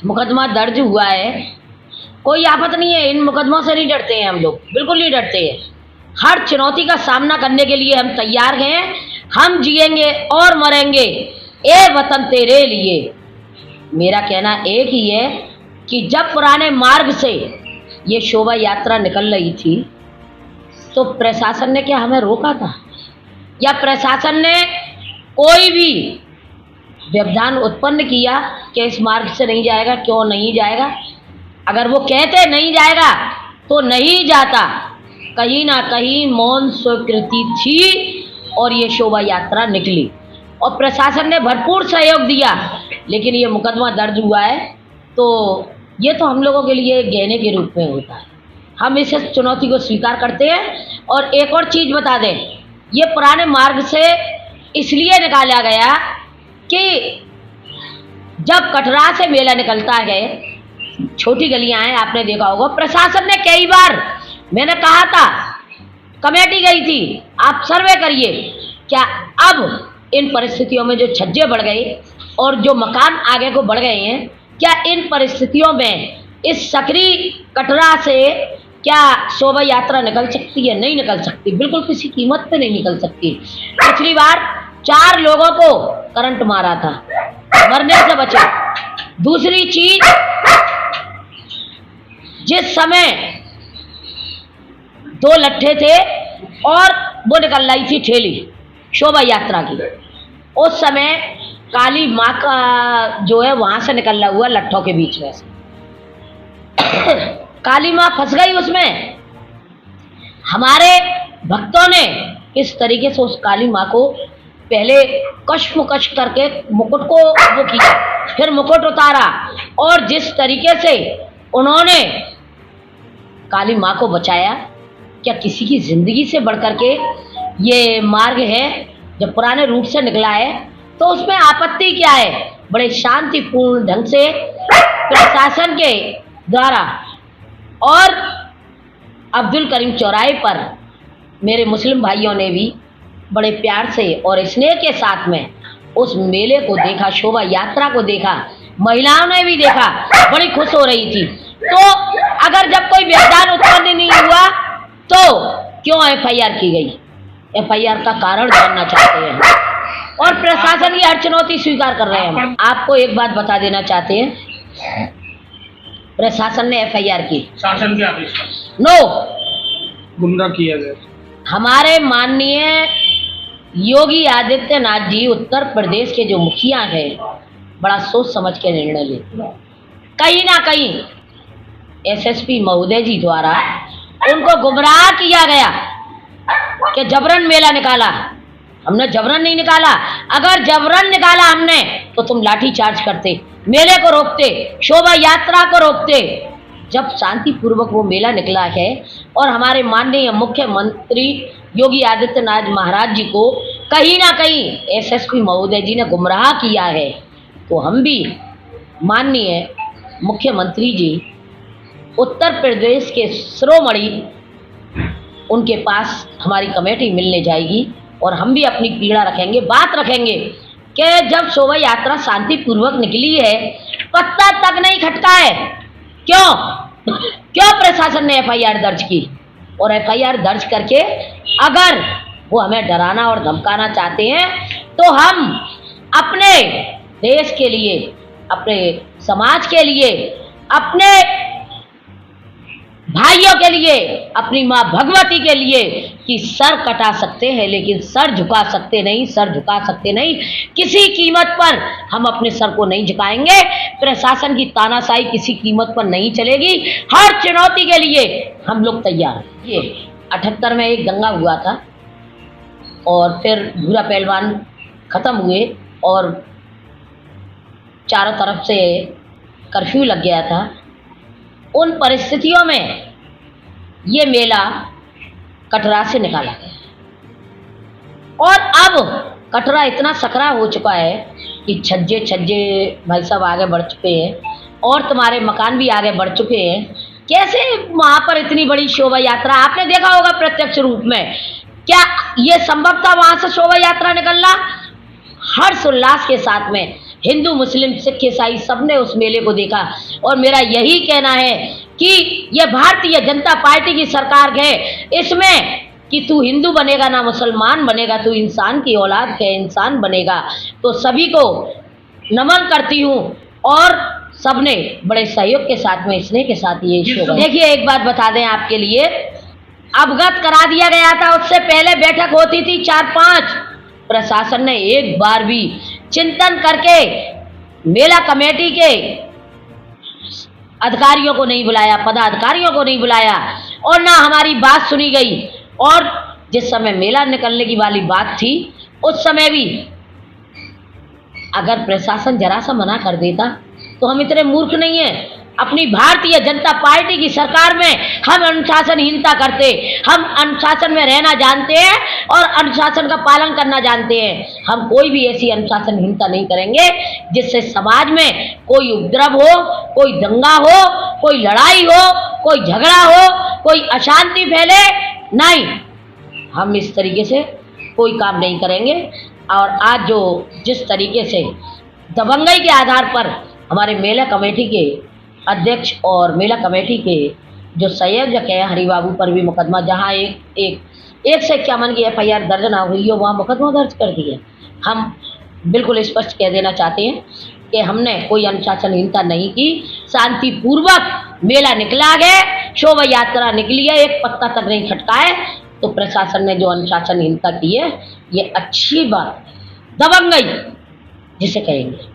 मुकदमा दर्ज हुआ है, कोई आफत नहीं है, इन मुकदमों से नहीं डरते हैं हम लोग, बिल्कुल नहीं डरते हैं। हर चुनौती का सामना करने के लिए हम तैयार हैं। हम जिएंगे और मरेंगे ए वतन तेरे लिए। मेरा कहना एक ही है कि जब पुराने मार्ग से ये शोभा यात्रा निकल रही थी तो प्रशासन ने क्या हमें रोका था, या प्रशासन ने कोई भी व्यवधान उत्पन्न किया कि इस मार्ग से नहीं जाएगा, क्यों नहीं जाएगा? अगर वो कहते नहीं जाएगा तो नहीं जाता। कहीं ना कहीं मौन स्वीकृति थी और ये शोभा यात्रा निकली और प्रशासन ने भरपूर सहयोग दिया। लेकिन ये मुकदमा दर्ज हुआ है तो ये तो हम लोगों के लिए गहने के रूप में होता है। हम इस चुनौती को स्वीकार करते हैं। और एक और चीज़ बता दें, ये पुराने मार्ग से इसलिए निकाला गया कि जब कटरा से मेला निकलता है, छोटी गलियां हैं, आपने देखा होगा, प्रशासन ने कई बार, मैंने कहा था, कमेटी गई थी, आप सर्वे करिए, क्या अब इन परिस्थितियों में जो छज्जे बढ़ गए और जो मकान आगे को बढ़ गए हैं, क्या इन परिस्थितियों में इस सकरी कटरा से क्या शोभा यात्रा निकल सकती है? नहीं निकल सकती, बिल्कुल किसी कीमत पे नहीं निकल सकती। पिछली बार 4 लोगों को करंट मारा था, मरने से बचे। दूसरी चीज, जिस समय 2 लट्ठे थे और वो निकल रही थी ठेली शोभा यात्रा की, उस समय काली माँ का जो है वहां से निकल रहा हुआ लट्ठों के बीच में से काली माँ फंस गई उसमें। हमारे भक्तों ने इस तरीके से उस काली माँ को पहले कशमुकश करके मुकुट को वो किया, फिर मुकुट उतारा, और जिस तरीके से उन्होंने काली माँ को बचाया, क्या किसी की जिंदगी से बढ़कर के ये मार्ग है जब पुराने रूट से निकला है तो उसमें आपत्ति क्या है? बड़े शांतिपूर्ण ढंग से प्रशासन के द्वारा और अब्दुल करीम चौराहे पर मेरे मुस्लिम भाइयों ने भी बड़े प्यार से और स्नेह के साथ में उस मेले को देखा, शोभा यात्रा को देखा, महिलाओं ने भी देखा, बड़ी खुश हो रही थी। तो अगर जब कोई व्यवधान उत्पन्न नहीं हुआ तो क्यों एफआईआर की गई? एफआईआर का कारण जानना चाहते हैं और प्रशासन की हर चुनौती स्वीकार कर रहे हैं। आपको एक बात बता देना चाहते हैं, प्रशासन ने एफआईआर की, शासन के आदेश नो गुमराह किया गया। हमारे माननीय योगी आदित्यनाथ जी उत्तर प्रदेश के जो मुखिया हैं, बड़ा सोच समझ के निर्णय लेते। कहीं ना कहीं एसएसपी महोदय जी द्वारा उनको गुमराह किया गया कि जबरन मेला निकाला। हमने जबरन नहीं निकाला। अगर जबरन निकाला हमने तो तुम लाठी चार्ज करते, मेले को रोकते, शोभा यात्रा को रोकते। जब शांतिपूर्वक वो मेला निकला है और हमारे माननीय मुख्यमंत्री योगी आदित्यनाथ महाराज जी को कहीं ना कहीं एसएसपी महोदय जी ने गुमराह किया है, तो हम भी माननीय मुख्यमंत्री जी उत्तर प्रदेश के शिरोमणि उनके पास हमारी कमेटी मिलने जाएगी और हम भी अपनी पीड़ा रखेंगे, बात रखेंगे कि जब शोभा यात्रा शांतिपूर्वक निकली है, पत्ता तक नहीं खटका है, क्यों प्रशासन ने एफआईआर दर्ज की? और एफआईआर दर्ज करके अगर वो हमें डराना और धमकाना चाहते हैं तो हम अपने देश के लिए, अपने समाज के लिए, अपने भाइयों के लिए, अपनी माँ भगवती के लिए कि सर कटा सकते हैं लेकिन सर झुका सकते नहीं, सर झुका सकते नहीं। किसी कीमत पर हम अपने सर को नहीं झुकाएंगे। प्रशासन की तानाशाही किसी कीमत पर नहीं चलेगी। हर चुनौती के लिए हम लोग तैयार हैं। ये 78 में एक दंगा हुआ था और फिर भूरा पहलवान खत्म हुए और चारों तरफ से कर्फ्यू लग गया था। उन परिस्थितियों में ये मेला कटरा से निकाला गया और अब कटरा इतना सकरा हो चुका है कि छज्जे भाई साहब आगे बढ़ चुके हैं और तुम्हारे मकान भी आगे बढ़ चुके हैं। कैसे वहाँ पर इतनी बड़ी शोभा यात्रा आपने देखा होगा प्रत्यक्ष रूप में, क्या ये संभव था वहाँ से शोभा यात्रा निकलना? हर्ष उल्लास के साथ में हिंदू मुस्लिम सिख ईसाई सबने उस मेले को देखा। और मेरा यही कहना है कि यह भारतीय जनता पार्टी की सरकार है, इसमें कि तू हिंदू बनेगा ना मुसलमान बनेगा, तू इंसान की औलाद है, इंसान बनेगा। तो सभी को नमन करती हूँ और सबने बड़े सहयोग के साथ में, स्नेह के साथ ये शो। देखिए एक बात बता दें आपके लिए, अवगत करा दिया गया था, उससे पहले बैठक होती थी 4-5। प्रशासन ने एक बार भी चिंतन करके मेला कमेटी के अधिकारियों को नहीं बुलाया, पदाधिकारियों को नहीं बुलाया और ना हमारी बात सुनी गई। और जिस समय मेला निकलने की वाली बात थी उस समय भी अगर प्रशासन जरा सा मना कर देता तो हम इतने मूर्ख नहीं हैं। अपनी भारतीय जनता पार्टी की सरकार में हम अनुशासनहीनता करते, हम अनुशासन में रहना जानते हैं और अनुशासन का पालन करना जानते हैं। हम कोई भी ऐसी अनुशासनहीनता नहीं करेंगे जिससे समाज में कोई उपद्रव हो, कोई दंगा हो, कोई लड़ाई हो, कोई झगड़ा हो, कोई अशांति फैले। नहीं, हम इस तरीके से कोई काम नहीं करेंगे। और आज जो जिस तरीके से दबंगई के आधार पर हमारे मेला कमेटी के अध्यक्ष और मेला कमेटी के जो संयोजक हैं हरिबाबू पर भी मुकदमा, जहां एक से 51 की FIR दर्ज ना हुई हो वहाँ मुकदमा दर्ज कर दिया। हम बिल्कुल स्पष्ट कह देना चाहते हैं कि हमने कोई अनुशासनहीनता नहीं की, शांतिपूर्वक मेला निकला है, शोभा यात्रा निकली है, एक पत्ता तक नहीं खटका है। तो प्रशासन ने जो अनुशासनहीनता की है ये अच्छी बात, दबंगई जिसे कहेंगे।